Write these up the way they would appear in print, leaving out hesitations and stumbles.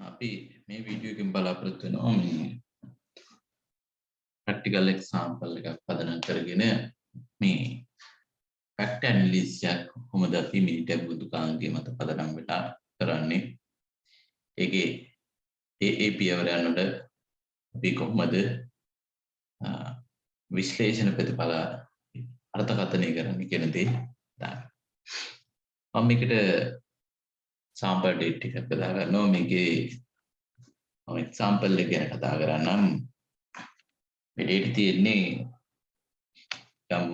අපි මේ වීඩියෝ එකෙන් බලාපොරොත්තු වෙනවා මේ ප්‍රැක්ටිකල් එක්සැම්පල් එකක් පදනම් කරගෙන මේ ෆැක්ට් ඇනලිසිස් එක කොහොමද අපි මිනිටර් බුදුකාංගේ මත පදනම් වෙලා කරන්නේ ඒකේ ඒ පියවරයන් වල අපි කොහොමද විශ්ලේෂණ ප්‍රතිඵල අර්ථකථනය කරන්නේ කියන දේ දාන්න. මම මේකට sample date එකක් බෙදා ගන්නවා මේකේ මම එක්සැම්පල් එක ගැන කතා කරන්නම්. මේ date තියෙන්නේ යම්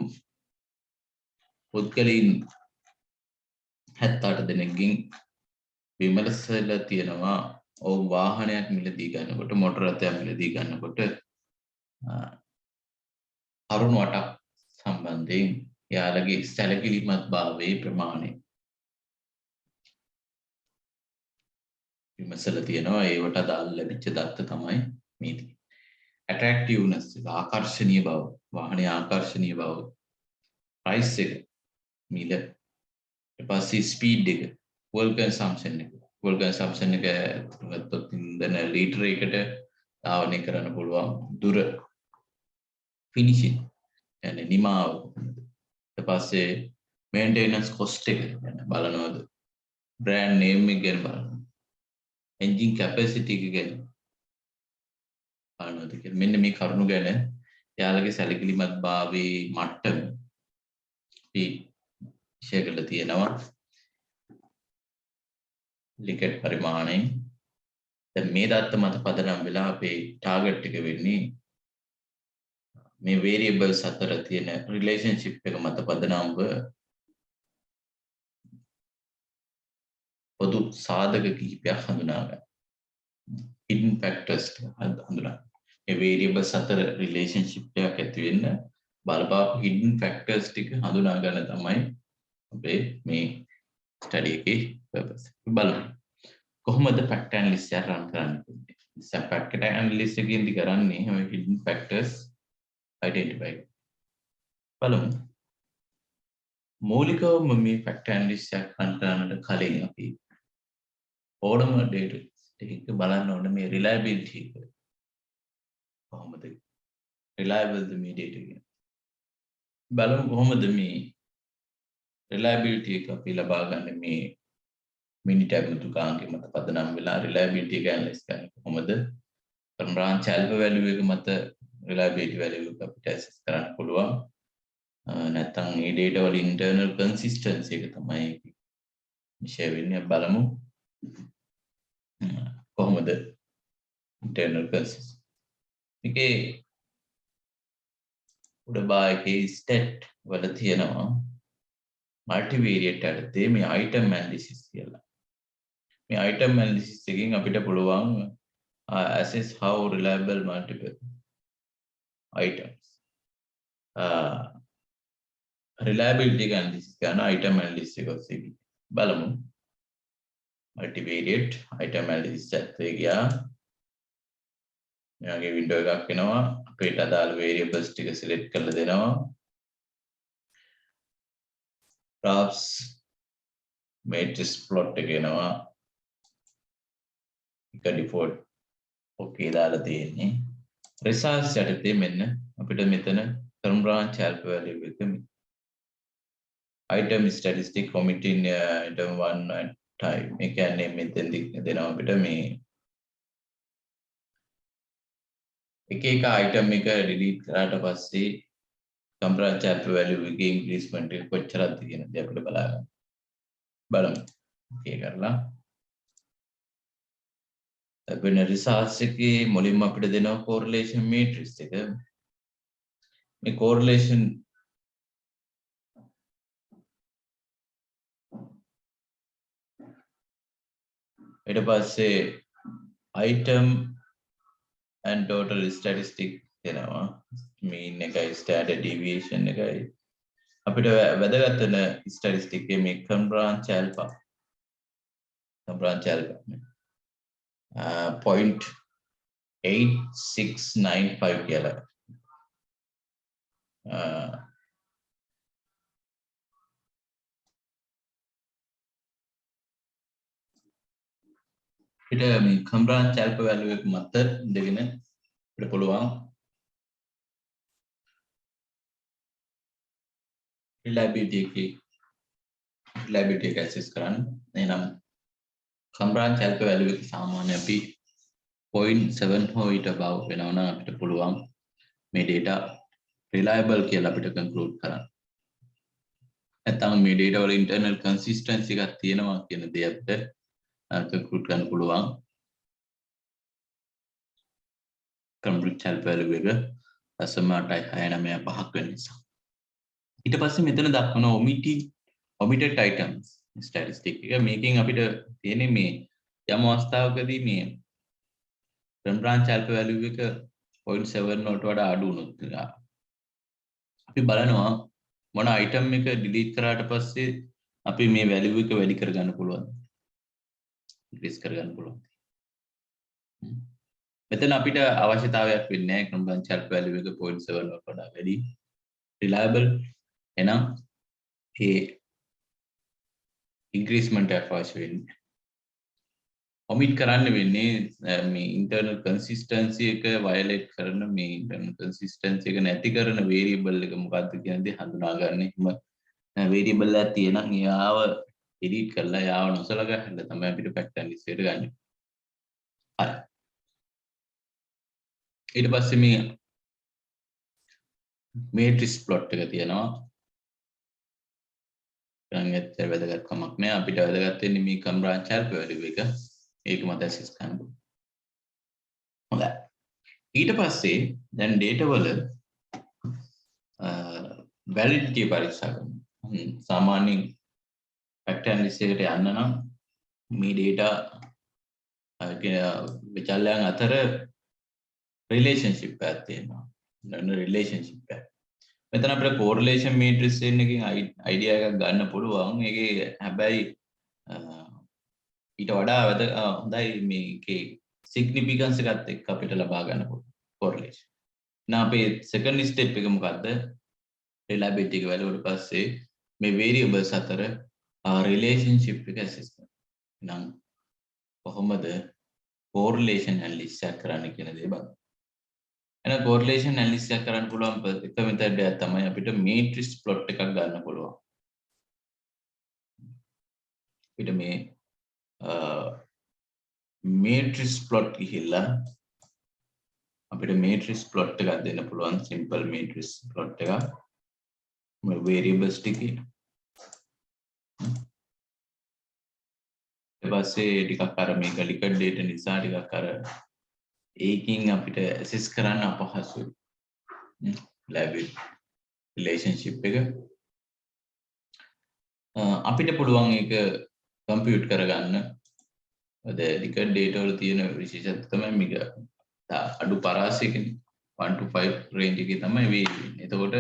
පුද්ගලයන් 78 දෙනෙක්ගෙන් විමර්ශනලා තියෙනවා ඔව් වාහනයක් මිලදී ගන්නකොට මොටර රථයක් මිලදී ගන්නකොට කරුණු 8ක් සම්බන්ධයෙන් යාළගේ සැලකිලිමත් භාවයේ ප්‍රමාණය විමසලා තියෙනවා. ඒවට අදාළ ලැබිච්ච දත්ත තමයි මේ තියෙන්නේ. attractiveness ආකර්ෂණීය බව, වාහනේ ආකර්ෂණීය බව, price එක, මිල, ඊට පස්සේ speed එක, fuel consumption එක. fuel consumption එක ගත්තොත් ඉන්ධන ලීටර එකකට ධාවනය කරන්න පුළුවන් දුර, finishing يعني නිමාව. ඊට පස්සේ maintenance cost එක බලනවාද, brand name එක ගැන බලනවා, engine capacity එක ගැන බලනවාද කියලා. මෙන්න මේ කරුණු ගැන යාළගේ සැලකිලිමත් භාවයේ මට්ටම අපි ෂෙයා කරලා තියෙනවා. ලිකට් පරිමාණයෙන් දැන් මේ දත්ත මත පදනම් වෙලා අපේ ටාගට් එක වෙන්නේ මේ variables අතර තියෙන relationship එක මත පදනම්ව පොදු සාධක කිහිපයක් හඳුනා ගන්න. hidden factors හඳුනා. මේ variables අතර relationship එකක් ඇති වෙන්න බලපාපු hidden factors ටික හඳුනා ගන්න තමයි අපේ මේ ස්ටඩි එකේ purpose. බලමු. කොහොමද fact analysis එක run කරන්නේ? fact analysis එකෙන්දි කරන්නේ මේ hidden factors identify. බලමු. මූලිකවම මේ fact analysis එක run කරන්නට කලින් අපි ඕනම data එකක බලන්න ඕනේ මේ reliability එක. කොහොමද reliable මේ data එක. බලමු කොහොමද මේ reliability එක අපි ලබා ගන්න මේ මිනිටර් බුදුකාංගේ මත පදනම් වෙලා reliability එක ඇනලයිස් කරන්නේ කොහොමද? branch alpha value එක මත reliability value එක අපිට access කරන්න පුළුවන්. නැත්නම් මේ data වල internal consistency එක තමයි share වෙන්නේ. බලමු කොහොමද internal consistency. ඒකේ උඩබායකේ stat වල තියෙනවා multivariate යටතේ මේ item analysis කියලා. මේ item analysis එකෙන් අපිට පුළුවන් assess how reliable multiple items. reliability analysis කරන item analysis එක ඔස්සේ බලමු. multivariate item analysis එකේ ගියා. මෙයාගේ window එකක් එනවා. අපිට අදාළ variables ටික select කරලා දෙනවා. graphs matrix plot එක එනවා. එක default okay දාලා තියෙන්නේ. results යටතේ මෙන්න අපිට මෙතන term branch alpha value එක item statistic committing item 1 at time. ඒ කියන්නේ මෙතෙන් දෙනවා අපිට මේ එක එක item එක delete කරාට පස්සේ term branch alpha value එකේ increment එක කොච්චරද කියන දේ අපිට බලා ගන්න. බලමු. okay කරලා වෙන results එකේ මුලින්ම අපිට දෙනවා correlation matrix එක. මේ correlation ඊට පස්සේ item and total statistic දෙනවා. mean එකයි standard deviation එකයි අපිට වැදගත් වෙන statistic එකේ මේ term branch alpha 0.8695 කියලා ඊට මේ කම්බ්‍රාන් චැල්ප වැලියු එක මත ඉඳගෙන අපිට පුළුවන් reliability එක ඇසස් කරන්න. එහෙනම් කම්බ්‍රාන් චැල්ප වැලියු එක සාමාන්‍ය අපි 0.7 හෝ ඊට above වෙනවා නම් අපිට පුළුවන් මේ data reliable කියලා අපිට conclude කරන්න. නැත්නම් මේ data වල internal consistency එකක් තියෙනවා කියන දේ අපිට conclude කරන්න පුළුවන්. කම්බ්‍රාන් චැල්ප වැලියු එක 0.695 වෙන නිසා. ඊට පස්සේ මෙතන දක්වන omitted items statistic එක මේකෙන් අපිට තියෙන්නේ මේ යම් අවස්ථාවකදී මේ කම්බ්‍රාන් චැල්ප වැලියු එක 0.7 වලට වඩා අඩු වුණොත් අපි බලනවා මොන item එක delete කරාට පස්සේ අපි මේ වැලියු එක වැඩි කරගන්න පුළුවන් increase කරගන්න පුළුවන්. මෙතන අපිට අවශ්‍යතාවයක් වෙන්නේ නැහැ කම්බ්‍රාන් චැල්ප වැලියු එක 0.7 වලට වඩා වැඩි reliable එනම් ඒ increment එකක් අවශ්‍ය වෙන්නේ. omit කරන්න වෙන්නේ මේ internal consistency එක violate කරන මේ internal consistency එක නැති කරන variable එක මොකක්ද කියන දේ හඳුනාගන්න. එහෙම variable එකක් තියෙනම් එයාව edit කරලා එයාව නොසලකා හැල්ල තමයි අපිට pattern list එකට ගන්න. හරි. ඊට පස්සේ මේ matrix plot එක තියෙනවා. ගන්නත් වැදගත්කමක් නෑ. අපිට වැදගත් වෙන්නේ මේ කම්බ්‍රාන් චැල්ප වැලියු එක. ඒක මත ඇසස් කරන්න. හොඳයි. ඊට පස්සේ දැන් data වල validity පරීක්ෂා කරනවා. සාමාන්‍යයෙන් pattern list එකට යන්න නම් මේ data විචල්යන් අතර relationship එකක් තියෙනවා. relationship එක. මෙතන අපිට correlation matrix එකකින් idea එකක් ගන්න පුළුවන්. ඒකේ හැබැයි ඊට වඩා හොඳයි මේකේ significance එකත් එක්ක අපිට ලබා ගන්න පුළුවන් correlation. now අපේ second step එක මොකද්ද? reliability එක වැළුවට පස්සේ මේ variables අතර relationship එක assess කරනවා. නම් කොහොමද correlation analysis එක කරන්න කියන දේ බලන්න. එහෙනම් correlation analysis එක කරන්න පුළුවන් එක method එකක් තමයි අපිට matrix plot එකක් ගන්න පුළුවන්. අපිට මේ matrix plot ගිහිල්ලා අපිට matrix plot එකක් දෙන්න පුළුවන් simple matrix plot එකක් මේ variables ටිකේ ඊට පස්සේ ටිකක් අර මේක liquid data නිසා ටිකක් අර ඒකින් අපිට assess කරන්න අපහසුයි reliability relationship එක අපිට පුළුවන් ඒක compute කරගන්න අද liquid data වල තියෙන විශේෂත්වය තමයි මේක අඩු පරාසයකින් 1 to 5 range එකේ තමයි වෙන්නේ. එතකොට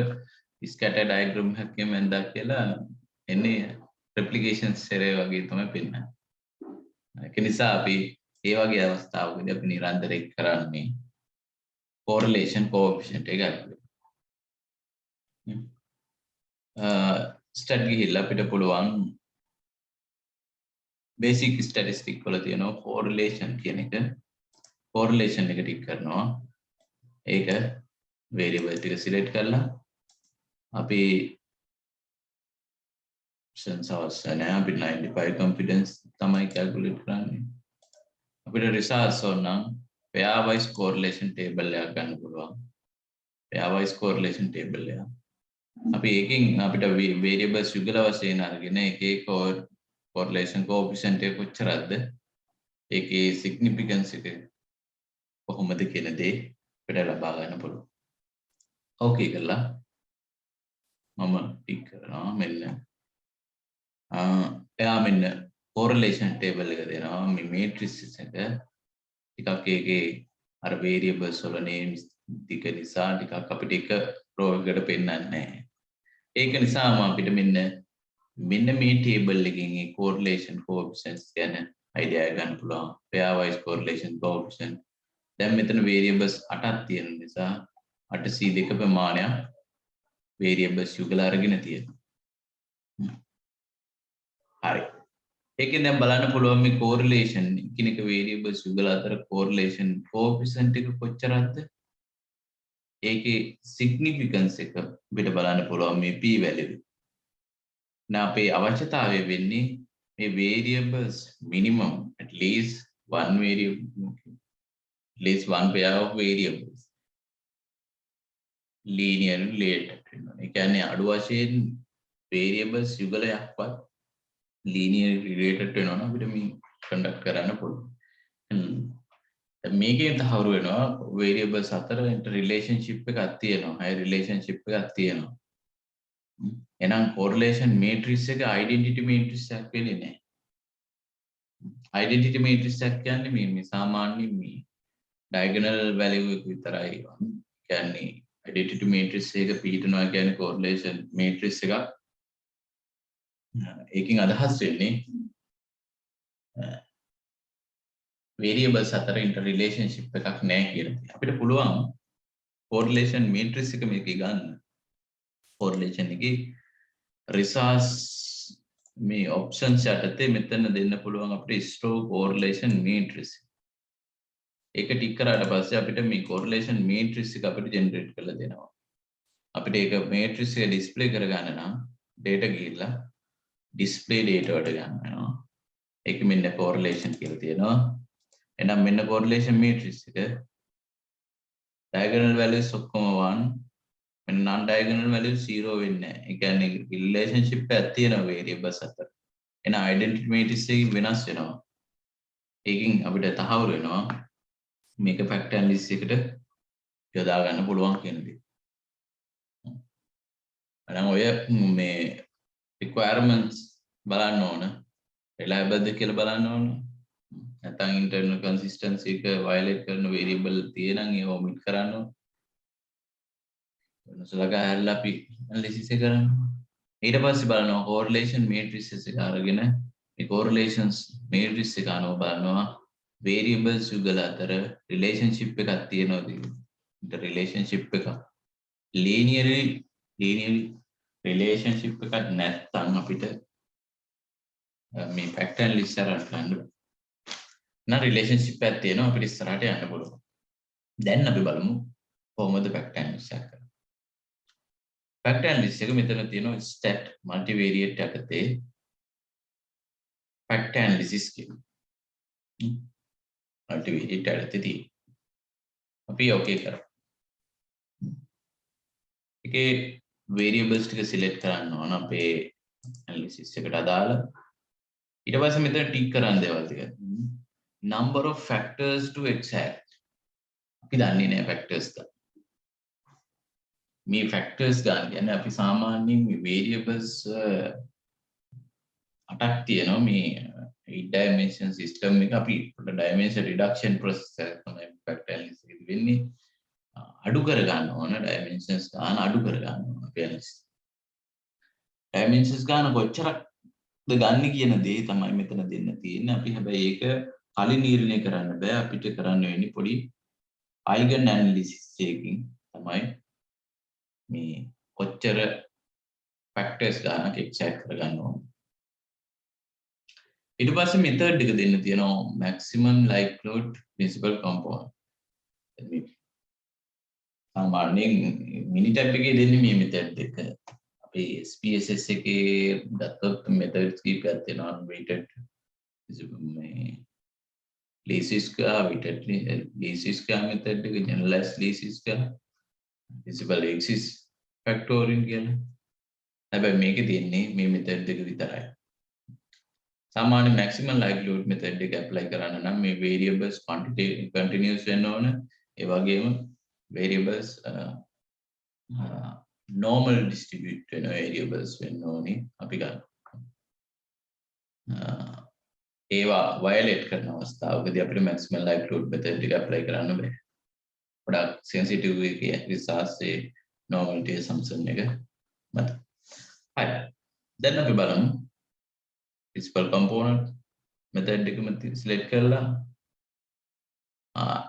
scatter diagram එකකින් මන්දා කියලා එන්නේ replication array වගේ තමයි පෙන්නන්නේ. ඒක නිසා අපි ඒ වගේ අවස්ථාවකදී අපි නිරන්තරයෙන් කරන්නේ correlation coefficient එක stat ගිහිල්ලා අපිට පුළුවන් basic statistic වල තියෙනවා correlation කියන එක correlation එක ටික කරනවා. ඒක variable ටික select කරලා අපි sensors නැහැ අපි 95 confidence තමයි calculate කරන්නේ. අපිට results ඕනනම් pairwise correlation table එකක් ගන්න පුළුවන්. pairwise correlation table එක. අපි ඒකෙන් අපිට variables යුගල වශයෙන් අරගෙන එක correlation coefficient එක කොච්චරද ඒකේ significance එක කොහොමද කියන දේ අපිට ලබා ගන්න පුළුවන්. ඕකේ කරලා මම ටික් කරනවා මෙන්න එයා මෙන්න correlation table එක දෙනවා මේ matrices එක ටිකක් ඒකේ අර variables වල names ටික නිසා ටිකක් අපිට එක row එකකට පෙන්නන්නේ නැහැ. ඒක නිසාම අපිට මෙන්න මේ table එකකින් ඒ correlation coefficients ගැන idea එක ගන්න පුළුවන්. pairwise correlation coefficient. දැන් මෙතන variables 8ක් තියෙන නිසා 8C2 ප්‍රමාණයක් variables යුගල අරගෙන තියෙනවා. හරි. ඒකෙන් දැන් බලන්න පුළුවන් මේ correlation එකිනෙක variables යුගල අතර correlation coefficient එක කොච්චරක්ද? ඒකේ significance එක අපිට බලන්න පුළුවන් මේ p value. අපේ අවශ්‍යතාවය වෙන්නේ මේ variables minimum at least one variable, at least one pair of variables linearly related වෙනවා. ඒ කියන්නේ අඩු වශයෙන් variables යුගලයක්වත් linearly related වෙනවා නම් අපිට මේ conduct කරන්න පුළුවන්. මේකෙන් තහවුරු වෙනවා variables අතර relationship එකක් තියෙනවා. high relationship එකක් තියෙනවා. එහෙනම් correlation matrix එක identity matrix එකක් වෙන්නේ නැහැ. identity matrix එකක් කියන්නේ මේ සාමාන්‍ය මේ diagonal value එක විතරයි. කියන්නේ identity matrix එක පිළිටනවා කියන්නේ correlation matrix එකක්. ඒකෙන් අදහස් වෙන්නේ variables අතර interrelationship එකක් නැහැ කියලා. අපිට පුළුවන් correlation matrix එක මේකේ ගන්න. correlation එකේ resource මේ options යටතේ මෙතන දෙන්න පුළුවන් අපිට store correlation matrix. ඒක ටික් කරාට පස්සේ අපිට මේ correlation matrix එක අපිට generate කරලා දෙනවා. අපිට ඒක matrix එක display කරගන්න නම් data ගිහිල්ලා display data වලට ගන්න වෙනවා. ඒක මෙන්න correlation කියලා තියෙනවා. එහෙනම් මෙන්න correlation matrix එක diagonal values ඔක්කොම 1 මෙන්න non diagonal values 0 වෙන්නේ නැහැ. ඒ කියන්නේ relationship එකක් තියෙනවා variables අතර. එහෙනම් identity matrix එක වෙනස් වෙනවා. ඒකෙන් අපිට තහවුරු වෙනවා මේක factor analysis එකට යොදා ගන්න පුළුවන් කියන දේ. එහෙනම් ඔය මේ requirements බලන්න ඕන. reliable ද කියලා බලන්න ඕන. නැත්නම් internal consistency එක violate කරන variable තියෙනම් ඒව omit කරන්න ඕන. වෙනසලක හැරලා අපි analysis එක කරනවා. ඊට පස්සේ බලනවා correlation matrices එක අරගෙන මේ correlations matrix එක අනුව බලනවා variables යුගල අතර relationship එකක් තියෙනවද කියලා. relationship එක linearly relationship එකක් නැත්නම් අපිට මේ factor analysis කරන්න ගන්න නම් relationship එකක් තියෙනවා අපිට ඉස්සරහට යන්න පුළුවන්. දැන් අපි බලමු කොහොමද factor analysis කරන්නේ. factor analysis එක මෙතන තියෙනවා stat multivariate යටතේ factor analysis කියනවා. multivariate යටතේ තියෙනවා. අපි okay කරමු. ඒකේ variables ටික select කරන්න ඕන අපේ analysis එකට අදාළ. ඊට පස්සේ මෙතන tick කරන්න දේවල් ටික. number of factors to exact. අපි දන්නේ නැහැ factors ගන්න. මේ factors ගන්න කියන්නේ අපි සාමාන්‍යයෙන් මේ variables 8ක් තියෙනවා මේ 8 dimension system එක අපි dimension reduction process එක තමයි factor analysis එකේදී වෙන්නේ. අඩු කර ගන්න ඕන dimensions ගන්න අඩු කර ගන්න ඕන අපි analysis. dimensions ගන්න කොච්චරක්ද ගන්න කියන දේ තමයි මෙතන දෙන්න තියෙන්නේ. අපි හැබැයි ඒක කලින් නිර්ණය කරන්න බෑ. අපිට කරන්න වෙන්නේ පොඩි eigen analysis එකකින් තමයි මේ කොච්චර factors ගන්නක exact කරගන්න ඕන. ඊට පස්සේ method එක දෙන්න තියෙනවා maximum likelihood principal component. සාමාන්‍යයෙන් Minitab එකේ දෙන්නේ මේ method එක. අපේ SPSS එකේ ගත්තොත් methods කීපයක් තියෙනවා. weighted මේ least square weighted least square method එක generalized least square principal axis factoring කියලා. හැබැයි මේකේ තියෙන්නේ මේ method දෙක විතරයි. සාමාන්‍ය maximum likelihood method එක apply කරන්න නම් මේ variables continuous වෙන්න ඕන. ඒ වගේම variables normal distribute වෙන variables වෙන්න ඕනේ අපි ගන්න. ඒවා violate කරන අවස්ථාවකදී අපිට maximum likelihood method එක apply කරන්න බෑ. ගොඩක් sensitive එකේ resource normality assumption එක මත. හරි. දැන් අපි බලමු principal component method එකම select කරලා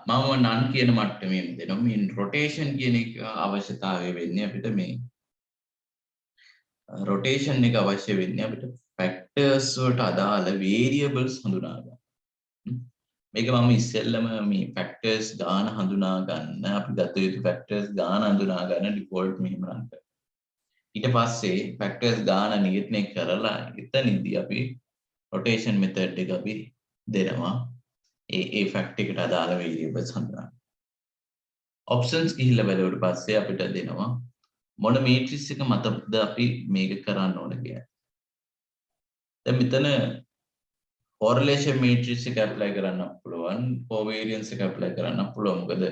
මම none කියන මට්ටමේ දෙනවා. මේ rotation කියන එක අවශ්‍යතාවය වෙන්නේ අපිට මේ rotation එක අවශ්‍ය වෙන්නේ අපිට factors වලට අදාළ variables හඳුනා ගන්න. මේක මම ඉස්සෙල්ලම මේ factors ගාන හඳුනා ගන්න අපි ගත යුතු factors ගාන හඳුනා ගන්න default මෙහෙම run කරනවා. ඊට පස්සේ factors ගාන නිර්ණය කරලා එතනදී අපි rotation method එක අපි දෙනවා. ඒ fact එකට අදාළ variables හඳුනා. options ගිහිල්ලා බලුවට පස්සේ අපිට දෙනවා මොන matrix එක මතද අපි මේක කරන්න ඕන කියලා. දැන් මෙතන correlation matrix එක apply කරන්න පුළුවන්, covariance එක apply කරන්න පුළුවන්. මොකද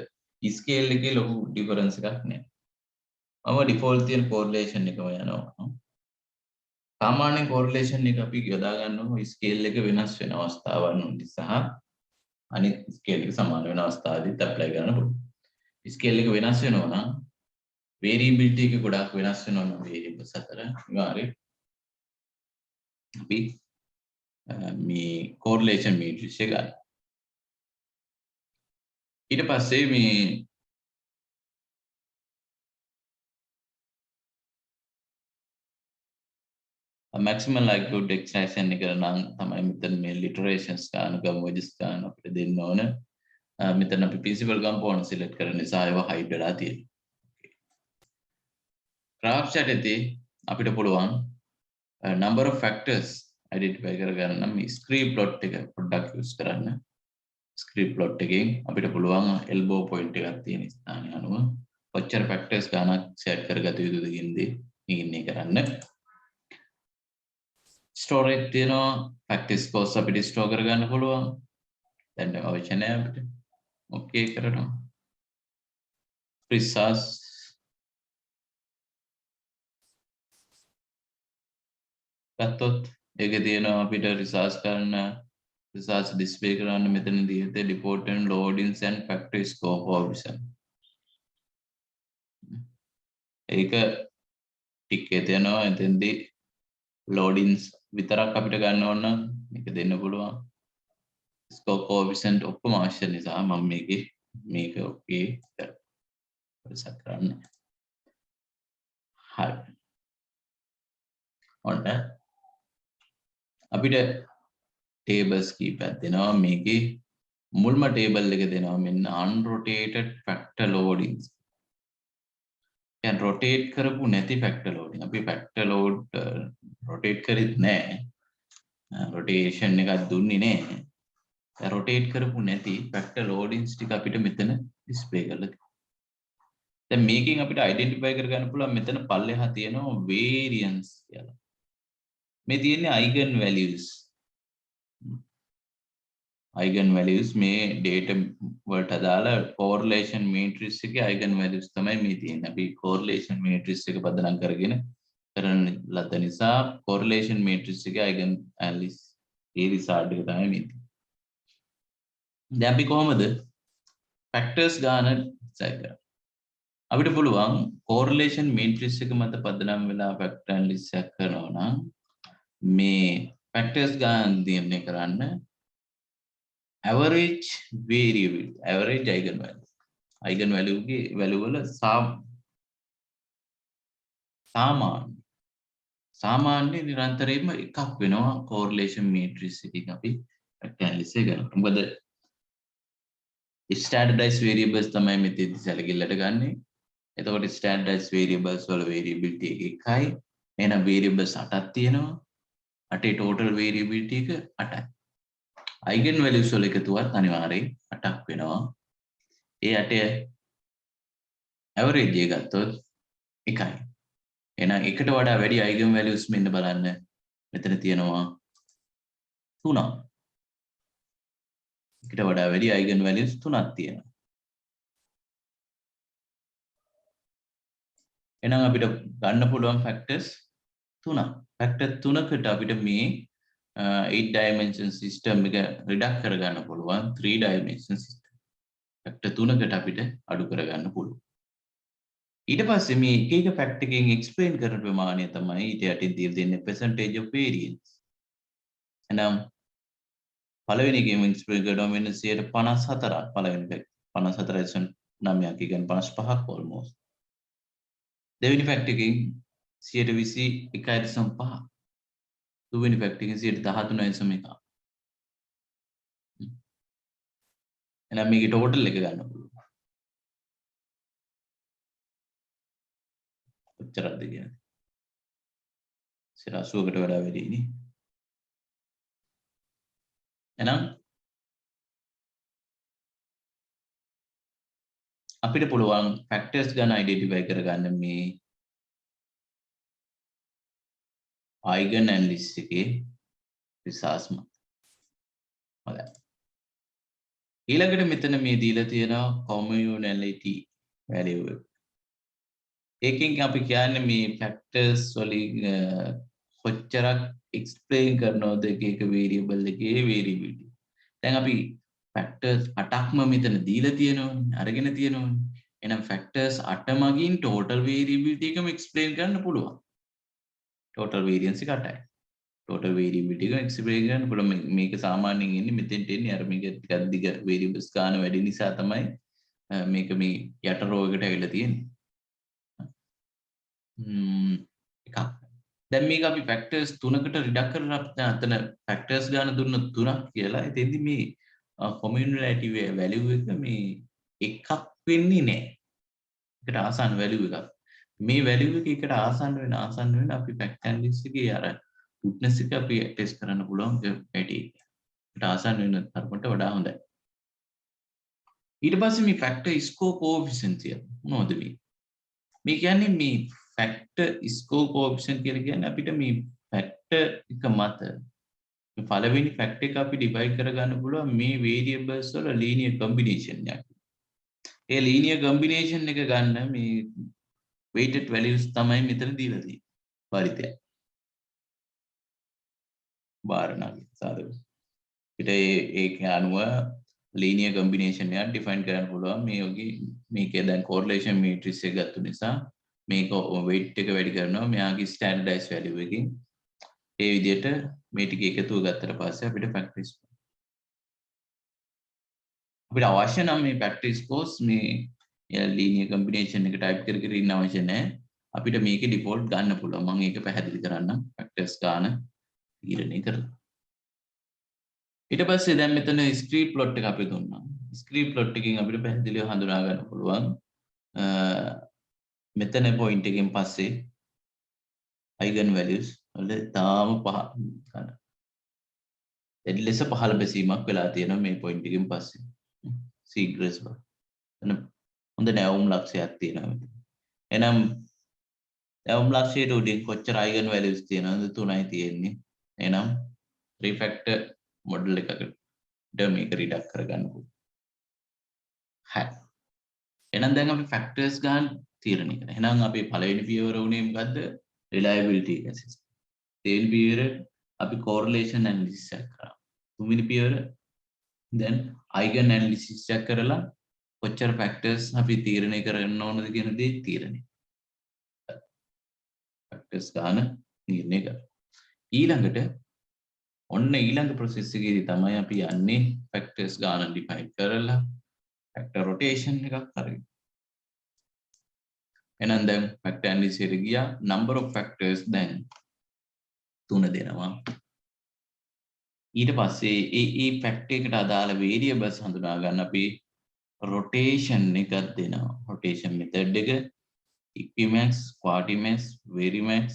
scale එකේ ලොකු difference එකක් නැහැ. මම default තියෙන correlation එකම යනවා. සාමාන්‍ය correlation එක අපි යොදා ගන්නවා scale එක වෙනස් වෙන අවස්ථාවන් උන්දි සහ අනිත් scale එක සමාන වෙන අවස්ථාවලදීත් apply කරන්න පුළුවන්. scale එක වෙනස් වෙනවා නම් variability එක ගොඩාක් වෙනස් වෙනවා නම් variables අතර අනිවාර්යයෙන් අපි මේ correlation matrix එක ගන්න. ඊට පස්සේ මේ maximum likelihood extraction එක නම් තමයි මෙතන මේ literations ගන්න converges ගන්න අපිට දෙන්න ඕන. මෙතන අපි principal component select කරන නිසා ඒවා hide වෙලා තියෙනවා. graph chart එකේ අපිට පුළුවන් number of factors identify කරගන්න නම් මේ scree plot එක පොඩ්ඩක් use කරන්න. scree plot එකෙන් අපිට පුළුවන් elbow point එකක් තියෙන ස්ථානය අනුව කොච්චර factors ගණනක් set කරගත යුතුද කියන්නේ නිර්ණය කරන්න. storage තියෙනවා factors cost අපිට store කරගන්න පුළුවන්. දැන් අවශ්‍ය නැහැ අපිට. okay කරනවා. resource ගත්තොත් ඒක තියෙනවා අපිට resource කරන්න resource display කරන්න මෙතනදී හිතේ default and loadings and factory scope option. ඒක ටික එකේ තියෙනවා එතෙන්දී loadings විතරක් අපිට ගන්න ඕන නම් මේක දෙන්න පුළුවන්. scope coefficient ඔක්කොම අවශ්‍ය නිසා මම මේක okay කරන්න. හරි. ඔන්න අපිට tables කීපයක් දෙනවා. මේකේ මුල්ම table එක දෙනවා මෙන්න unrotated factor loadings. දැන් rotate කරපු නැති factor loading. අපි factor load rotate කරෙත් නැහැ. rotation එකක් දුන්නේ නැහැ. දැන් rotate කරපු නැති factor loadings ටික අපිට මෙතන display කරලා තියෙනවා. දැන් මේකෙන් අපිට identify කරගන්න පුළුවන් මෙතන පල්ලෙහා තියෙනවා variance කියලා. මේ තියෙන්නේ eigen values. eigen values මේ data වලට අදාළ correlation matrix එකේ eigen values තමයි මේ තියෙන්නේ. අපි correlation matrix එක පදනම් කරගෙන කරන ලද නිසා correlation matrix එකේ eigen values ඒ result එක තමයි මේ තියෙන්නේ. දැන් අපි කොහොමද factors ගන්න decide කරන්නේ? අපිට පුළුවන් correlation matrix එක මත පදනම් වෙලා factor analysis එක කරනවා නම් මේ factors ගන්න දියන්නේ කරන්න average variable average eigen value ගේ value වල සාමාන්‍ය නිරන්තරයෙන්ම එකක් වෙනවා correlation matrix එකකින් අපි factor analysis එක කරනවා. මොකද standardized variables තමයි මෙතෙන්දි සැලකිල්ලට ගන්නෙ. එතකොට standardized variables වල variability එක එකයි. එහෙනම් variables 8ක් තියෙනවා. 8 total variability එක 8යි. eigen values වල එකතුවත් අනිවාර්යයෙන් 8ක් වෙනවා. ඒ 8 average එක ගත්තොත් 1යි. එහෙනම් එකට වඩා වැඩි eigen values මෙන්න බලන්න. මෙතන තියෙනවා 3ක්. එකට වඩා වැඩි eigen values 3ක් තියෙනවා. එහෙනම් අපිට ගන්න පුළුවන් factors 3ක්. factor 3කට අපිට මේ 8 dimension system එක reduce කරගන්න පුළුවන් 3 dimension system. factor 3කට අපිට අඩු කරගන්න පුළුවන්. ඊට පස්සේ මේ එක එක fact එකකින් explain කරන ප්‍රමාණය තමයි ඊට යටින් දීලා තියෙන percentage of variance. එහෙනම් පළවෙනි එකෙන් explain කරනවා මෙන්න 54ක් පළවෙනි fact 54.9ක් කියන්නේ 55ක් almost. දෙවෙනි fact එකෙන් 21.5 තුන්වෙනි ෆැක්ටර් එකෙන් 13.1. එහෙනම් මේකේ ටෝටල් එක ගන්න පුළුවන්. කොච්චරද කියන්නේ? 80කට වඩා වැඩිනේ. එහෙනම් අපිට පුළුවන් ෆැක්ටර්ස් ගැන අයිඩෙන්ටිෆයි කරගන්න මේ අයිගන් ඇනලිසිස් එකේ රිසර්ච් මත. හොඳයි. ඊළඟට මෙතන මේ දීලා තියෙනවා communality value එක. ඒකෙන් අපි කියන්නේ මේ ෆැක්ටර්ස් වලින් කොච්චරක් එක්ස්ප්ලেইন කරනවද එක එක වේරියබල් එකේ වේරියබිලිටි. දැන් අපි ෆැක්ටර්ස් 8ක්ම මෙතන දීලා තියෙනවනේ අරගෙන තියෙනවනේ. එහෙනම් ෆැක්ටර්ස් 8 මගින් ටෝටල් වේරියබිලිටි එකම එක්ස්ප්ලেইন කරන්න පුළුවන්. ටෝටල් වේරියන්ස් එක 8යි. ටෝටල් වේරියබිලිටි එක එක්ස්ප්ලেইন කරන්න පුළුවන්. මේක සාමාන්‍යයෙන් එන්නේ මෙතෙන්ට එන්නේ අර මේක ටිකක් දිග වේරියබල්ස් ගන්න වැඩි නිසා තමයි මේක මේ යට රෝ එකට ඇවිල්ලා තියෙන්නේ. එකක්. දැන් මේක අපි ෆැක්ටර්ස් 3කට රිඩක්ට් කරලා අතන ෆැක්ටර්ස් ගන්න දුන්න 3ක් කියලා. එතෙන්දි මේ කොමියුනිටි වැලියු එක මේ එකක් වෙන්නේ නැහැ. එකට ආසන්න වැලියු එකක්. මේ වැලියු එක එකට ආසන්න වෙන අපි ෆැක්ටර් ඇනලිසිස් එකේ අර ෆිට්නස් එක අපි ටෙස්ට් කරන්න පුළුවන් වැඩි. එකට ආසන්න වෙන තරමට වඩා හොඳයි. ඊට පස්සේ මේ ෆැක්ටර් ස්කෝර් කොඑෆිෂියන්ට් එක මොනවද මේ? මේ කියන්නේ මේ ෆැක්ටර් ස්කෝර් කොඑෆිෂියන්ට් කියලා කියන්නේ අපිට මේ ෆැක්ටර් එක මත මේ පළවෙනි ෆැක්ටර් එක අපි ඩිවයිඩ් කරගන්න පුළුවන් මේ වේරියබල්ස් වල ලීනියර් කම්බිනේෂන් එකක්. ඒ ලීනියර් කම්බිනේෂන් එක ගන්න මේ weighted values තමයි මෙතන දීලා තියෙන්නේ. පරිත්‍යාග. බාරණගේ සාධක. ඊට ඒක අනුව ලීනියර් කම්බිනේෂන් එකක් ඩිෆයින් කරන්න පුළුවන්. මේ යෝගී මේකේ දැන් correlation matrix එක ගත්ත නිසා මේක weight එක වැඩි කරනවා මෙයාගේ standardized value එකකින්. ඒ විදිහට මේ ටික එකතුව ගත්තට පස්සේ අපිට factor score අපිට අවශ්‍ය නම් මේ factor scores මේ linear combination එක type කර කර ඉන්න අවශ්‍ය නැහැ. අපිට මේකේ default ගන්න පුළුවන්. මම ඒක පැහැදිලි කරන්නම් factors ගන්න තීරණය කරලා. ඊට පස්සේ දැන් මෙතන screen plot එක අපි දුන්නා. screen plot එකකින් අපිට පැහැදිලිව හඳුනා ගන්න පුළුවන් මෙතන point එකෙන් පස්සේ eigen values වල තාම එඩ්ලෙස පහළ බැසීමක් වෙලා තියෙනවා මේ point එකෙන් පස්සේ. සීග්‍රස් වල. එන හොඳ නැවුම් ලක්ෂයක් තියෙනවා මෙතන. එහෙනම් නැවුම් ලක්ෂයට උඩින් කොච්චර eigen values තියෙනවද? 3යි තියෙන්නේ. එහෙනම් refactor model එකකට මේක රිඩක්ට් කරගන්න පුළුවන්. හරි. එහෙනම් දැන් අපි factors ගන්න තීරණය කරා. එහෙනම් අපි පළවෙනි පියවර උනේ මොකද්ද? reliability එක assessment. දෙවෙනි පියවර අපි correlation analysis එක කරා. තුන්වෙනි පියවර දැන් eigen analysis එක කරලා කොච්චර factors අපි තීරණය කරන්න ඕනද කියන දේ තීරණය. factors ගන්න නිර්ණය කරා. ඊළඟට ඔන්න ඊළඟ process එකේදී තමයි අපි යන්නේ factors ගන්න define කරලා factor rotation එකක් කරගෙන. එහෙනම් දැන් factor analysis එකට ගියා number of factors දැන් 3 දෙනවා. ඊට පස්සේ ඒ factor එකට අදාළ variables හඳුනා ගන්න අපි rotation එකක් දෙනවා. rotation method එක equimax, quantimax, varimax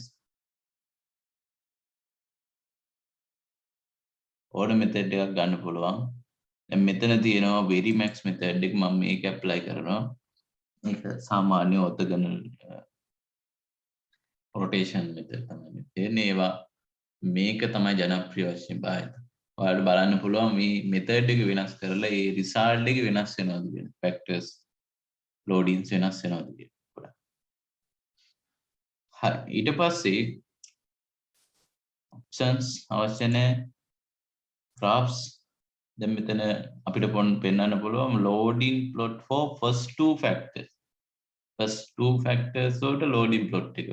ඕන method එකක් ගන්න පුළුවන්. දැන් මෙතන තියෙනවා varimax method එක මම මේක apply කරනවා. මේක සාමාන්‍ය orthogonal rotation method තමයි. එන්නේ ඒවා මේක තමයි ජනප්‍රිය වශයෙන් භාවිත. ඔයාලට බලන්න පුළුවන් මේ method එක වෙනස් කරලා ඒ result එක වෙනස් වෙනවද කියන factors loadings වෙනස් වෙනවද කියන. හරි. ඊට පස්සේ options අවශ්‍ය නැහැ. graphs දැන් මෙතන අපිට පෙන්වන්න පුළුවන් loading plot for first two factors. first two factors වලට loading plot එක.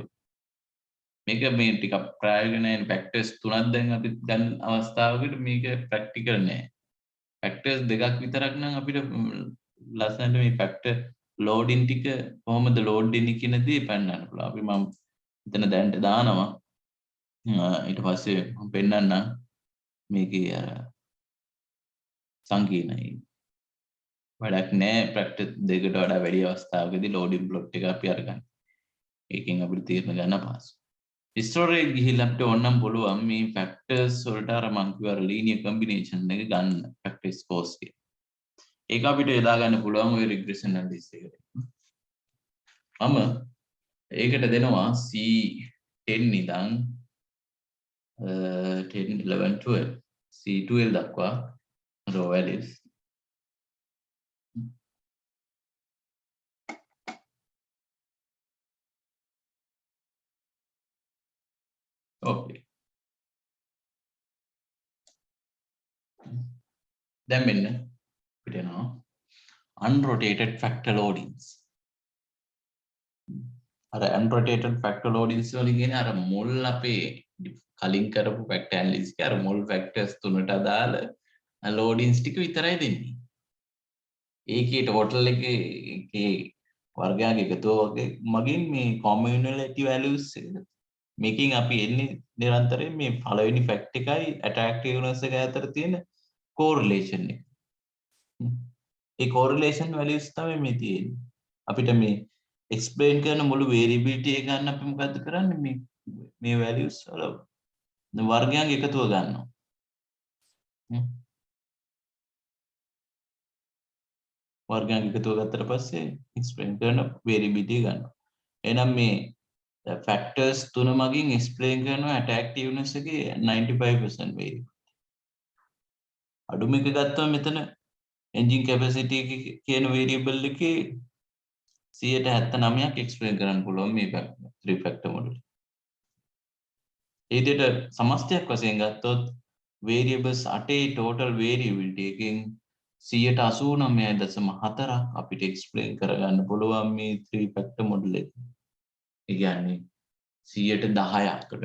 මේක මේ ටිකක් ප්‍රායෝගික නැහැ. factors තුනක් දැන් අපි ගන්න අවස්ථාවකට මේක practical නෑ. factors දෙකක් විතරක් නම් අපිට ලස්සනට මේ factor loading ටික කොහොමද load වෙන්නේ කියන දේ පෙන්වන්න පුළුවන්. අපි මම මෙතන දැන්ට දානවා ඊට පස්සේ මම පෙන්නන්න මේකේ අර සංකීර්ණයි වැඩක් නෑ ප්‍රැක්ටිස් දෙකට වඩා වැඩි අවස්ථාවකදී ලෝඩින් ප්ලොට් එක අපි අරගන්න. ඒකෙන් අපිට තීරණ ගන්න පහසුයි. ස්ටෝරේජ් ගිහිල්ලා අපිට ඕනනම් පුළුවන් මේ ෆැක්ටර්ස් වලට අර මං කිව්ව අර ලීනියර් කම්බිනේෂන් එක ගන්න ප්‍රැක්ටිස් කෝස් එකේ. ඒක අපිට යොදා ගන්න පුළුවන් ওই රිග්‍රෙෂන් ඇනලිසිස් එකට. මම ඒකට දෙනවා C10 ඉඳන් 10 11 12 C12 දක්වා raw values. Okay. දැන් මෙන්න අපිට එනවා unrotated factor loadings. අර unrotated factor loadings වලින් කියන්නේ අර මුල් අපේ කලින් කරපු factor analysis එකේ අර මුල් factors තුනට අදාළ loadings ටික විතරයි දෙන්නේ. ඒකේ total එකේ වර්ගයන් එකතුව වගේ මගින් මේ communality values එක මේකෙන් අපි එන්නේ නිරන්තරයෙන් මේ පළවෙනි fact එකයි attractiveness එක අතර තියෙන correlation එක. ඒ correlation values තමයි මේ තියෙන්නේ. අපිට මේ explain කරන මුළු variability එක ගන්න අපි මොකද්ද කරන්නේ මේ values වල වර්ගයන් එකතුව ගන්නවා. වර්ගයන් එකතුව ගත්තට පස්සේ explain කරන variability ගන්නවා. එහෙනම් මේ factors තුන මගින් explain කරනවා attractiveness එකේ 95% variability. අඩුම එක ගත්තම මෙතන engine capacity කියන variable එකේ 79ක් explain කරන්න පුළුවන් මේ three factor model. ඒ විදිහට සමස්තයක් වශයෙන් ගත්තොත් variables 8 total variability එකෙන් 89.4ක් අපිට explain කරගන්න පුළුවන් මේ three factor model එක. ඒ කියන්නේ 10%කට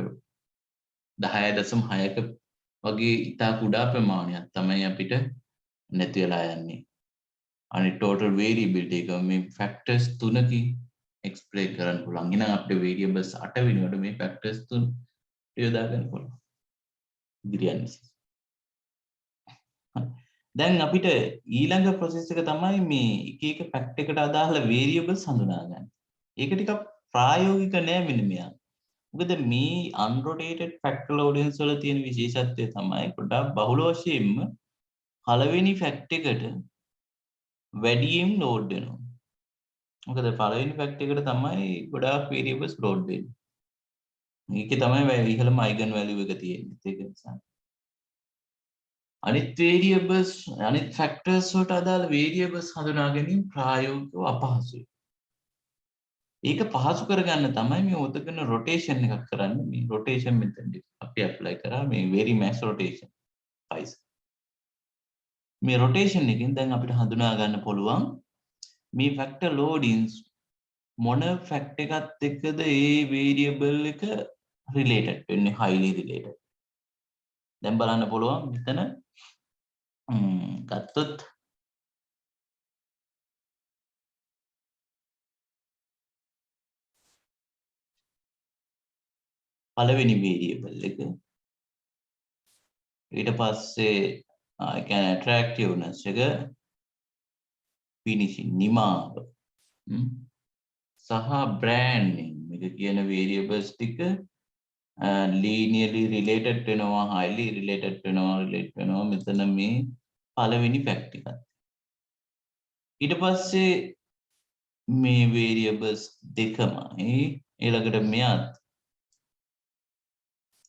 10.6ක වගේ ඉතා කුඩා ප්‍රමාණයක් තමයි අපිට නැති වෙලා යන්නේ. අනිත් total variability එක මේ factors තුනකින් explain කරන්න පුළුවන්. එහෙනම් අපිට variables 8 වෙනකොට මේ factors තුන යොදා ගන්න පුළුවන්. ඉදිරියන්නේ. දැන් අපිට ඊළඟ process එක තමයි මේ එක එක fact එකට අදාළ variables හඳුනා ගන්න. ඒක ටිකක් ප්‍රායෝගික නෑ මෙන්න මෙයා. මොකද මේ unrotated factor loadings වල තියෙන විශේෂත්වය තමයි පොඩ්ඩක් බහුල වශයෙන්ම පළවෙනි fact එකට වැඩියෙන් load වෙනවා. මොකද පළවෙනි fact එකට තමයි ගොඩාක් variables load වෙන්නේ. මේකේ තමයි ඉහළම eigen value එක තියෙන්නේ. ඒක නිසා අනිත් variables අනිත් factors වලට අදාළ variables හඳුනා ගැනීම ප්‍රායෝගිකව අපහසුයි. ඒක පහසු කරගන්න තමයි මේ උදකන rotation එකක් කරන්නේ. මේ rotation method එක අපි apply කරා මේ very mass rotation size. මේ rotation එකෙන් දැන් අපිට හඳුනා ගන්න පුළුවන් මේ factor loadings මොන fact එකත් එක්කද ඒ variable එක related වෙන්නේ highly related. දැන් බලන්න පුළුවන් මෙතන ගත්තොත් පළවෙනි variable එක ඊට පස්සේ ඒ කියන්නේ attractiveness එක finishing නිමාව සහ branding මේක කියන variables ටික linearly related වෙනවා highly related වෙනවා මෙතන මේ පළවෙනි fact එකත් ඊට පස්සේ මේ variables දෙකමයි ඊළඟට මෙයත්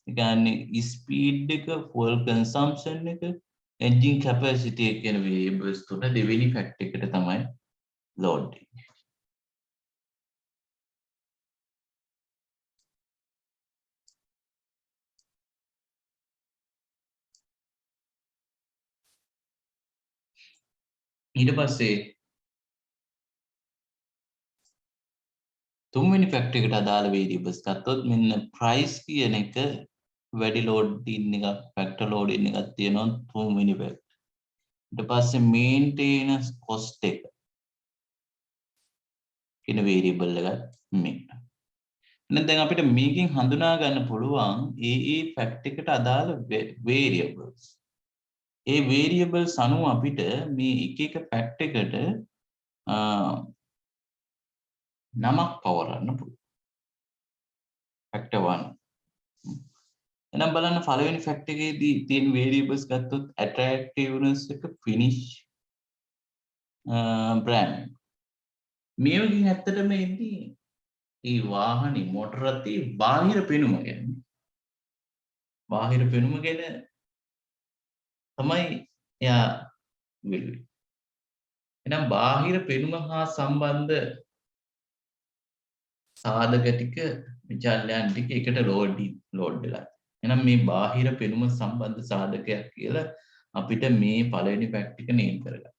ඒ කියන්නේ speed එක fuel consumption එක engine capacity කියන variables තුන දෙවෙනි fact එකට තමයි load වෙන්නේ. ඊට පස්සේ තුන්වෙනි fact එකට අදාළ variables ගත්තොත් මෙන්න price කියන එක වැඩි loading එකක් factor loading එකක් තියෙනවා තුන්වෙනි fact. ඊට පස්සේ maintenance cost එක කියන variable එකත් මෙන්න. එහෙනම් දැන් අපිට මේකෙන් හඳුනා ගන්න පුළුවන් ඒ ෆැක්ට් එකට අදාළ variables. ඒ variables අනුව අපිට මේ එක එක ෆැක්ට් එකට නමක් පවරන්න පුළුවන්. ෆැක්ටර් 1. එහෙනම් බලන්න පළවෙනි ෆැක්ට් එකේදී තියෙන variables ගත්තොත් attractiveness එක finish brand. මේ වගේ ඇත්තටම එන්නේ ඒ වාහනේ මොටර රථයේ බාහිර පෙනුම ගැන. බාහිර පෙනුම ගැන තමයි එයා වෙන්නේ. එහෙනම් බාහිර පෙනුම හා සම්බන්ධ සාධක ටික විචල්යන් ටික එකට ලෝඩ් වෙලා. එහෙනම් මේ බාහිර පෙනුම සම්බන්ධ සාධකයක් කියලා අපිට මේ පළවෙනි ෆැක්ට් එක නේම් කරගන්න.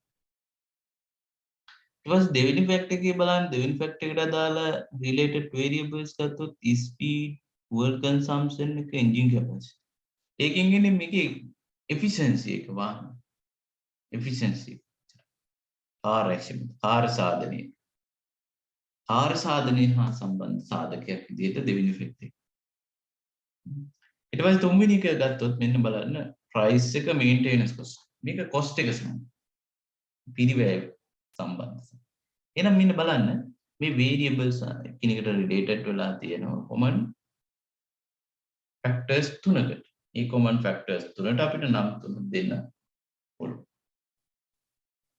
ඊට පස්සේ දෙවෙනි ෆැක්ට් එකේ බලන්න දෙවෙනි ෆැක්ට් එකට අදාළ related variables ගත්තොත් speed, fuel consumption එක engine capacity. ඒකෙන් එන්නේ මේකේ efficiency එක වාහන. efficiency. කාර් ඇක්ෂන් කාර් සාධනය. කාර් සාධනය හා සම්බන්ධ සාධකයක් විදිහට දෙවෙනි ෆැක්ට් එක. ඊට පස්සේ තුන්වෙනි එක ගත්තොත් මෙන්න බලන්න price එක maintenance cost. මේක cost එක සමග. පිරිවැය සම්බන්ධ. එහෙනම් මෙන්න බලන්න මේ variables එකිනෙකට related වෙලා තියෙනවා common factors තුනකට. මේ common factors තුනට අපිට නම් තුන දෙන්න පුළුවන්.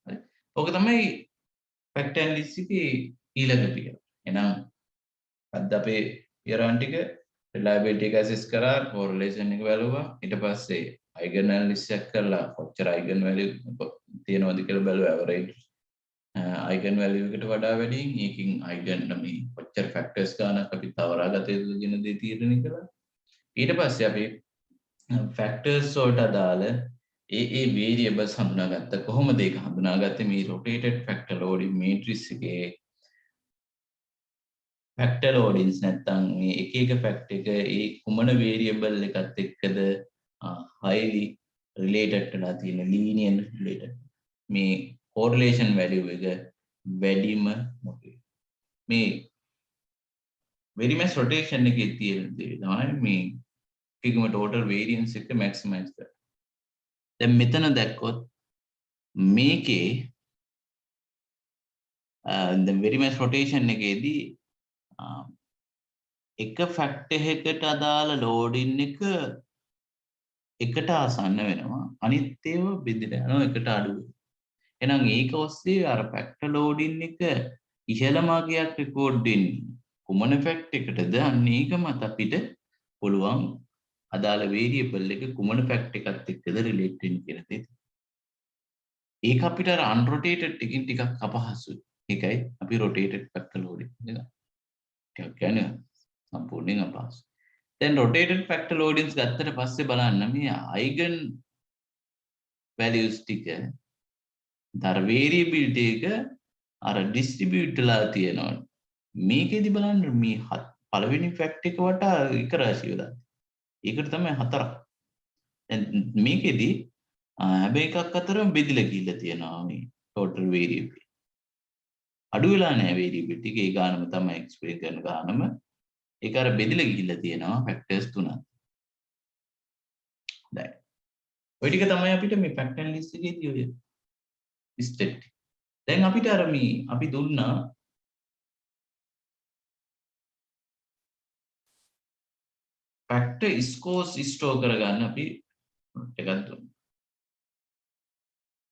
හරි. ඔක තමයි fact analysis එකේ ඊළඟ පියවර. එහෙනම් අද අපේ පියවරන් ටික reliability එක assess කරා, correlation එක බලුවා. ඊට පස්සේ eigen analysis එක කරලා කොච්චර eigen value තියෙනවද කියලා බලුවා average eigen value එකට වඩා වැඩි. ඒකකින් eigen මේ කොච්චර factors ගානක් අපි තවරා ගත යුතුද කියන දේ තීරණය කළා. ඊට පස්සේ අපි factors වලට අදාළ ඒ variables හඳුනාගත්තා. කොහොමද ඒක හඳුනාගත්තේ? මේ rotated factor loading matrix එකේ factor loadings නැත්තම් මේ එක fact එක ඒ කුමන variable එකත් එක්කද highly related වෙලා තියෙන linear related මේ correlation value එක වැඩිම මොකද මේ variance rotation එකේ තියෙන දේ තමයි මේ එකම total variance එක maximize කරන. දැන් මෙතන දැක්කොත් මේකේ දැන් variance rotation එකේදී එක ෆැක්ට් එකකට අදාළ ලෝඩින් එක එකට ආසන්න වෙනවා අනිත් ඒවා බෙදලා යනවා එකට අඩු වෙනවා. එහෙනම් ඒක ඔස්සේ අර ෆැක්ටර් ලෝඩින් එක ඉහළ මාගයක් රෙකෝඩ් වෙන්නේ කුමන ෆැක්ට් එකටද අන්න ඒක මත අපිට පුළුවන් අදාළ වේරියබල් එක කුමන ෆැක්ට් එකත් එක්කද රිලේට් වෙන්නේ කියන දේ. ඒක අපිට අර අන්රොටේටඩ් එකකින් ටිකක් අපහසුයි. ඒකයි අපි රොටේටඩ් ෆැක්ටර් ලෝඩින් එක කියන්නේ සම්පූර්ණයෙන් අපහසුයි. දැන් rotated factor loadings ගත්තට පස්සේ බලන්න මේ eigen values ටික දර variability එක අර distribute වෙලා තියෙනවා. මේකෙදි බලන්න මේ පළවෙනි fact එක වටා එක රාශිය දාන්න. ඒකට තමයි 4ක්. දැන් මේකෙදි හැබැයි එකක් අතරම බෙදිලා ගිහිල්ලා තියෙනවා මේ total variability. අඩු වෙලා නැහැ variability එක. ඒ ගානම තමයි explain කරන ගානම. ඒක අර බෙදලා ගිහිල්ලා තියෙනවා factors තුනක්. දැන් ඔය ටික තමයි අපිට මේ fact analysis එකේදී ඔය step. දැන් අපිට අර මේ අපි දුන්නා factor scores store කරගන්න අපි එකක් දුන්නා.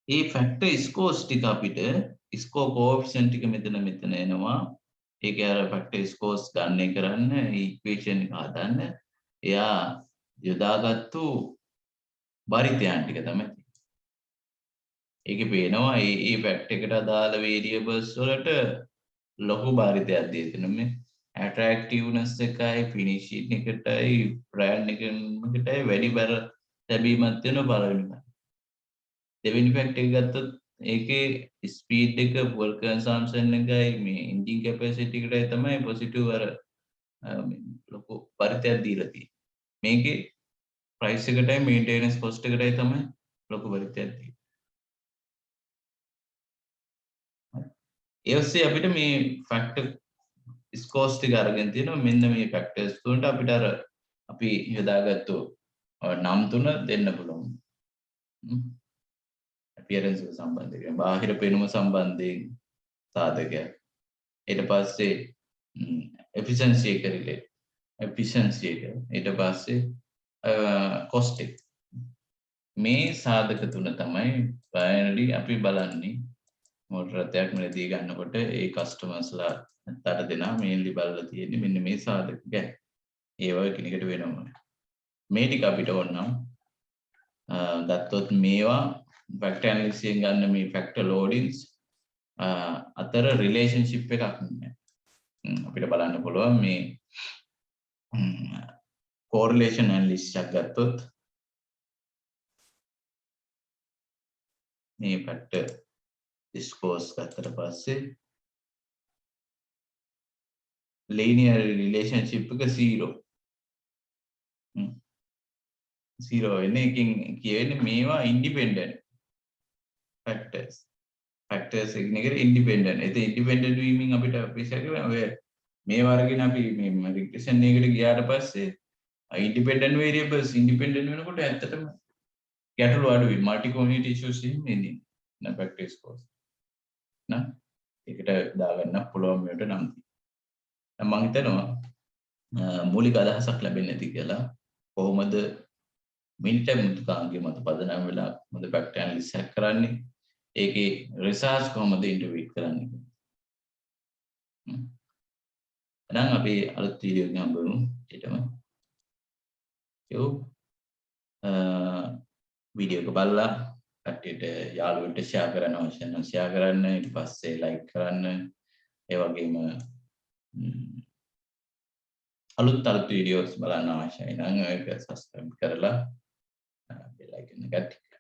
මේ factor scores ටික අපිට score coefficient ටික මෙතන එනවා. ඒක අර factor scores ගන්න කරන්න equation එක හදන්න එයා යොදාගත්තු බරිතයන් ටික තමයි. ඒකේ පේනවා මේ fact එකට අදාළ variables වලට ලොකු බරිතයක් දෙන්න මේ attractiveness එකයි finishing එකටයි brand එකකටයි වැඩි බර ලැබීමක් වෙනවා පළවෙනි එක. දෙවෙනි fact එක ගත්තොත් ඒකේ speed එක fuel consumption එකයි මේ engine capacity එකටයි තමයි positive අර ලොකු පරිත්‍යාගයක් දීලා තියෙන්නේ. මේකේ price එකටයි maintenance cost එකටයි තමයි ලොකු පරිත්‍යාගයක් තියෙන්නේ. ඒ ඔස්සේ අපිට මේ factor ස්කෝස් ටික අරගෙන තියෙනවා මෙන්න මේ ෆැක්ටර්ස් තුනට අපිට අර අපි යොදාගත්තු නම් තුන දෙන්න පුළුවන්. අපියරන්ස් එක සම්බන්ධයෙන් බාහිර පෙනුම සම්බන්ධයෙන් සාධකයක්. ඊට පස්සේ efficiency එක රිලේට් efficiency එක ඊට පස්සේ cost එක මේ සාධක තුන තමයි ප්‍රායෝරිටි අපි බලන්නේ මෝටර රථයක් මිලදී ගන්නකොට ඒ කස්ටමර්ස්ලා අතට දෙනා මේන්ලි බලලා තියෙන්නේ මෙන්න මේ සාධක ගැන. ඒවා එකිනෙකට වෙනවනේ. මේ ටික අපිට ඕනනම් ගත්තොත් මේවා ෆැක්ටර් ඇනලිසිස් එකෙන් ගන්න මේ ෆැක්ටර් ලෝඩින්ග්ස් අතර රිලේෂන්ෂිප් එකක් නෑ. අපිට බලන්න පුළුවන් මේ correlation analysis එකක් ගත්තොත් මේ ෆැක්ටර් discourse ගත්තට පස්සේ linear relationship එක 0 වෙන්නේ එකකින් කියන්නේ මේවා independent factors එකිනෙකට independent. ඒත් independent වීමෙන් අපිට අපේක්ෂා කරන ඔය මේ වර්ගින අපි මේ regression එකකට ගියාට පස්සේ independent variables independent වෙනකොට ඇත්තටම ගැටලු අඩුයි. multi community issues එන්නේ නැහැ factor scores. නා ඒකට දාගන්න පුළුවන් මේකට නම් මම හිතනවා මූලික අදහසක් ලැබෙන්නේ නැති කියලා. කොහොමද මිනිටයි මුතුකාංගේ මත පදනම් වෙලා මොකද ෆැක්ටර් ඇනලිසිස් එක කරන්නේ? ඒකේ රිසර්ච් කොහොමද ඉන්ටර්වියු කරන්නේ? එහෙනම් අපි අලුත් වීඩියෝ එකක් හම්බෙමු. ඊටම වීඩියෝ එක බලලා කට්ටියට යාළුවන්ට ෂෙයා කරන්න අවශ්‍ය නම් ෂෙයා කරන්න, ඊට පස්සේ ලයික් කරන්න. ඒ වගේම අලුත් වීඩියෝස් බලන්න අවශ්‍යයි නම් ඒක සබ්ස්ක්‍රයිබ් කරලා බෙල් අයිකන් එක ටික.